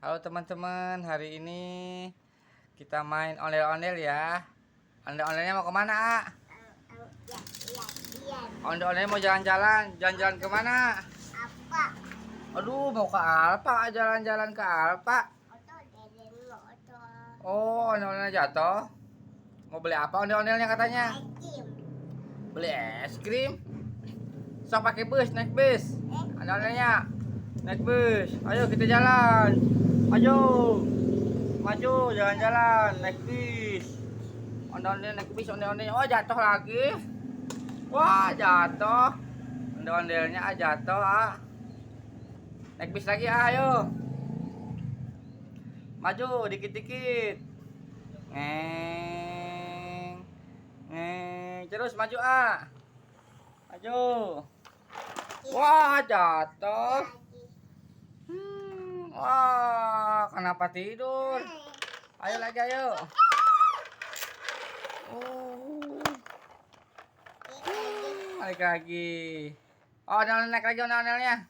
Halo teman-teman, hari ini kita main ondel-ondel ya. Ondel-ondelnya mau kemana, A? Ondel-ondelnya mau jalan-jalan. Jalan-jalan kemana? Apa? Aduh, mau ke Alfa, jalan-jalan ke Alfa. Oh, ondel-ondelnya jatuh. Mau beli apa ondel-ondelnya katanya? Beli es krim. Sok pakai bus, naik bus. Ondel-ondelnya naik bus. Ayo kita jalan. Maju. Maju jalan-jalan naik bis. Ondel-ondel naik bis, ondel-ondelnya oh jatuh lagi. Wah, jatuh. Ondel-ondelnya jatuh, ah. Naik bis lagi, ayo. Maju dikit-dikit. Ngeng. Ngeng, terus maju, ah. Maju. Wah, jatuh. Wah, kenapa tidur? Ayo lagi, ayo. Naik lagi. Oh, naik lagi ondel-ondelnya.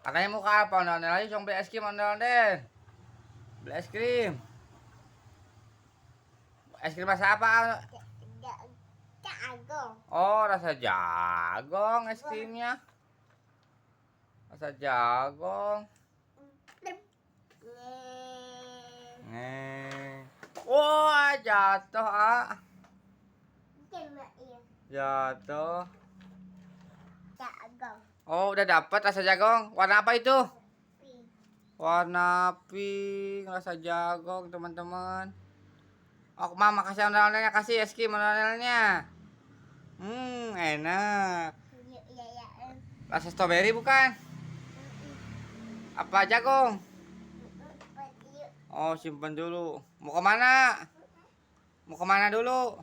Katanya mau ke apa ondel-ondel aja, cuma beli es krim ondel-ondel. Beli es krim. Es krim rasa apa? Jagung. Oh, rasa jagung es krimnya. Rasa jagung. Wah, jatuh, ah. Jatuh. Jagung. Oh, udah dapat rasa jagung. Warna apa itu? Warna pink, rasa jagung, teman-teman. Oh, Mama kasih ondel-ondelnya, kasih es krim ondel-ondelnya. Enak. Rasa stroberi bukan? Apa jagung? Oh, simpen dulu. Mau kemana? Mau kemana dulu?